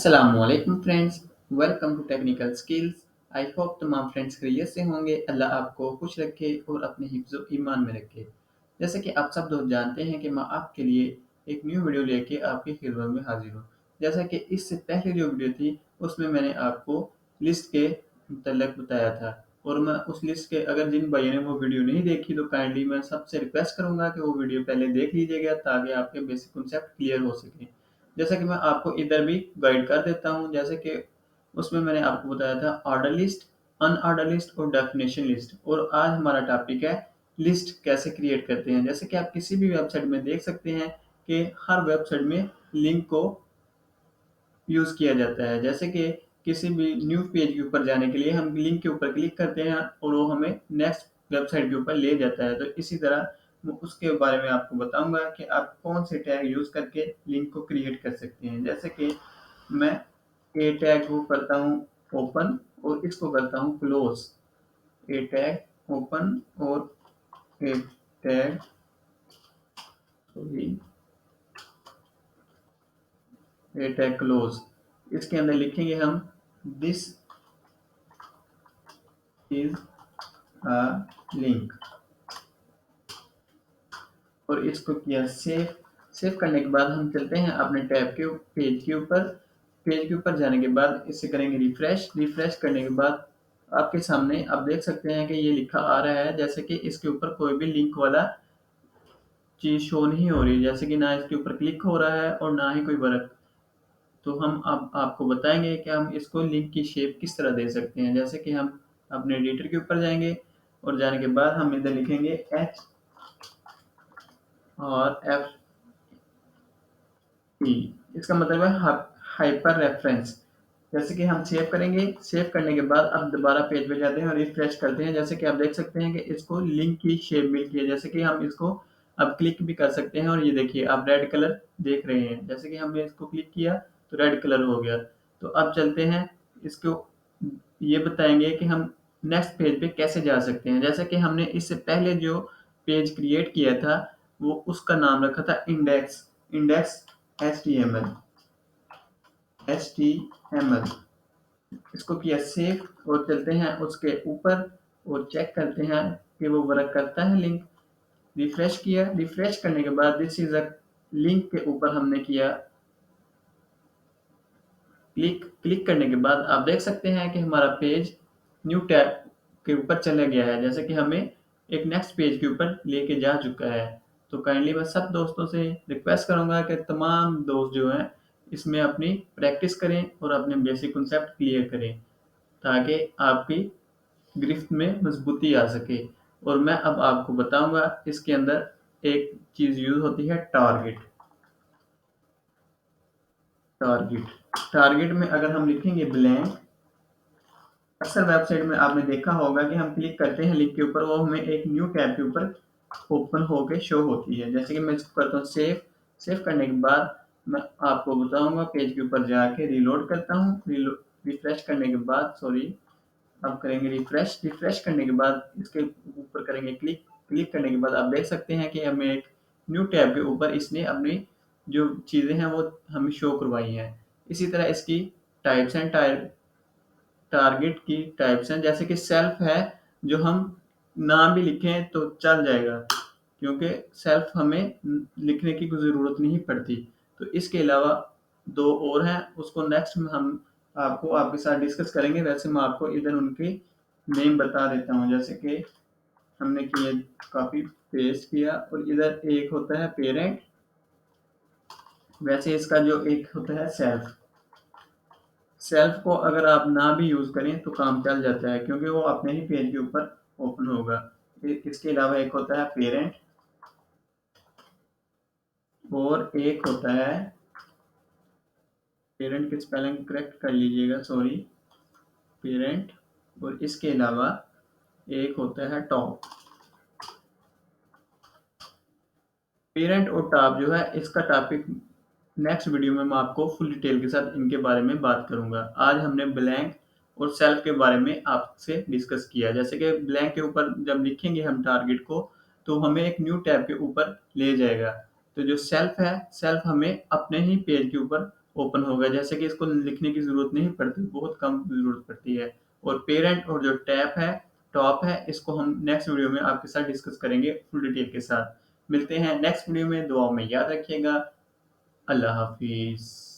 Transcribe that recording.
अस्सलामुअलैकुम friends, welcome to technical skills. I hope तमाम friends खैरियत से होंगे। अल्लाह आपको खुश रखे और अपने हिफ्ज़ ईमान में रखे। जैसे कि आप सब दोस्त जानते हैं कि मैं आपके लिए एक न्यू वीडियो लेके आपकी खिदमत में हाजिर हूँ। जैसा कि इससे पहले जो वीडियो थी उसमें मैंने आपको लिस्ट के मुतल्लिक़ बताया था और मैं उस लिस्ट के अगर जिन भाइयों ने वो वीडियो नहीं देखी तो काइंडली मैं सबसे रिक्वेस्ट करूँगा कि वो वीडियो पहले देख लीजिएगा ताकि आपके बेसिक कॉन्सेप्ट क्लियर हो सकें। जैसा कि मैं आपको इधर भी गाइड कर देता हूँ, जैसे कि उसमें मैंने आपको बताया था ऑर्डर लिस्ट, अनऑर्डर लिस्ट और डेफिनेशन लिस्ट। और आज हमारा टॉपिक है लिस्ट कैसे क्रिएट करते हैं। जैसे कि आप किसी भी वेबसाइट में देख सकते हैं कि हर वेबसाइट में लिंक को यूज़ किया जाता है। जैसे कि किसी भी न्यू पेज के ऊपर जाने के लिए हम लिंक के ऊपर क्लिक करते हैं और वो हमें नेक्स्ट वेबसाइट के ऊपर ले जाता है। तो इसी तरह मैं उसके बारे में आपको बताऊँगा कि आप कौन से टैग यूज़ करके लिंक को क्रिएट कर सकते हैं। जैसे कि मैं ए टैग को करता हूँ ओपन और इसको करता हूँ क्लोज़। ए टैग ओपन और ए टैग सॉरी ए टैग क्लोज़। इसके अंदर लिखेंगे हम दिस इज़ अ लिंक और इसको किया सेव। सेव करने के बाद हम चलते हैं अपने टैब के पेज के ऊपर। पेज के ऊपर जाने के बाद इसे करेंगे रिफ्रेश। रिफ्रेश करने के बाद आपके सामने आप देख सकते हैं कि ये लिखा आ रहा है, जैसे कि इसके ऊपर कोई भी लिंक वाला चीज़ शो नहीं हो रही, जैसे कि ना इसके ऊपर क्लिक हो रहा है और ना ही कोई वर्क। तो हम अब आपको बताएंगे कि हम इसको लिंक की शेप किस तरह दे सकते हैं। जैसे कि हम अपने एडिटर के ऊपर जाएंगे और जाने के बाद हम इधर लिखेंगे एच और एफ ई। इसका मतलब है हाइपर रेफरेंस। जैसे कि हम सेव करेंगे, सेव करने के बाद अब दोबारा पेज पे जाते हैं और रिफ्रेश करते हैं। जैसे कि आप देख सकते हैं कि इसको लिंक की शेप मिल गई है। जैसे कि हम इसको अब क्लिक भी कर सकते हैं और ये देखिए आप रेड कलर देख रहे हैं। जैसे कि हमने इसको क्लिक किया तो रेड कलर हो गया। तो अब चलते हैं, इसको ये बताएंगे कि हम नेक्स्ट पेज पे कैसे जा सकते हैं। जैसे कि हमने इससे पहले जो पेज क्रिएट किया था वो उसका नाम रखा था इंडेक्स। Index HTML। HTML इसको किया सेव और चलते हैं उसके ऊपर और चेक करते हैं कि वो वर्क करता है लिंक। रिफ्रेश किया, रिफ्रेश करने के बाद दिस इज अ लिंक के ऊपर हमने किया क्लिक। क्लिक करने के बाद आप देख सकते हैं कि हमारा पेज न्यू टैब के ऊपर चला गया है, जैसे कि हमें एक नेक्स्ट पेज के ऊपर लेके जा चुका है। तो काइंडली मैं सब दोस्तों से रिक्वेस्ट करूंगा कि तमाम दोस्त जो हैं इसमें अपनी प्रैक्टिस करें और अपने बेसिक कॉन्सेप्ट क्लियर करें ताकि आपकी गिरफ्त में मजबूती आ सके। और मैं अब आपको बताऊंगा इसके अंदर एक चीज़ यूज़ होती है टारगेट। टारगेट टारगेट में अगर हम लिखेंगे ब्लैंक, अक्सर वेबसाइट में आपने देखा होगा कि हम क्लिक करते हैं लिंक के ऊपर, वो हमें एक न्यू टैब के ऊपर ओपन होके शो होती है। जैसे कि मैं इसको करता हूँ सेव। सेव करने के बाद मैं आपको बताऊंगा पेज के ऊपर जाके रीलोड करता हूँ। रिफ्रेश करने के बाद अब करेंगे रिफ्रेश। रिफ्रेश करने के बाद इसके ऊपर करेंगे क्लिक। क्लिक करने के बाद आप देख सकते हैं कि हमें एक न्यू टैब के ऊपर इसने अपनी जो चीज़ें हैं वो हमें शो करवाई हैं। इसी तरह इसकी टाइप्स एंड टारगेट की टाइप्स हैं, जैसे कि सेल्फ है जो हम नाम भी लिखें तो चल जाएगा क्योंकि सेल्फ हमें लिखने की कोई ज़रूरत नहीं पड़ती। तो इसके अलावा दो और हैं, उसको नेक्स्ट में हम आपको आपके साथ डिस्कस करेंगे। वैसे मैं आपको इधर उनकी नेम बता देता हूँ। जैसे कि हमने किए कॉपी पेस्ट किया और इधर एक होता है पेरेंट, वैसे इसका जो एक होता है सेल्फ। सेल्फ को अगर आप ना भी यूज़ करें तो काम चल जाता है क्योंकि वो अपने ही पेज के ऊपर ओपन होगा। इसके अलावा एक होता है पेरेंट और एक होता है, पेरेंट की स्पेलिंग करेक्ट कर लीजिएगा, सॉरी, पेरेंट। और इसके अलावा एक होता है टॉप। पेरेंट और टॉप जो है इसका टॉपिक नेक्स्ट वीडियो में मैं आपको फुल डिटेल के साथ इनके बारे में बात करूंगा। आज हमने ब्लैंक और सेल्फ के बारे में आपसे डिस्कस किया। जैसे कि ब्लैंक के ऊपर जब लिखेंगे हम टारगेट को तो हमें एक न्यू टैब के ऊपर ले जाएगा। तो जो सेल्फ है, सेल्फ हमें अपने ही पेज के ऊपर ओपन होगा। जैसे कि इसको लिखने की ज़रूरत नहीं पड़ती, बहुत कम ज़रूरत पड़ती है। और पेरेंट और जो टॉप है, इसको हम नेक्स्ट वीडियो में आपके साथ डिस्कस करेंगे फुल डिटेल के साथ। मिलते हैं नेक्स्ट वीडियो में, दुआओं में याद रखिएगा। अल्लाह हाफ़िज़।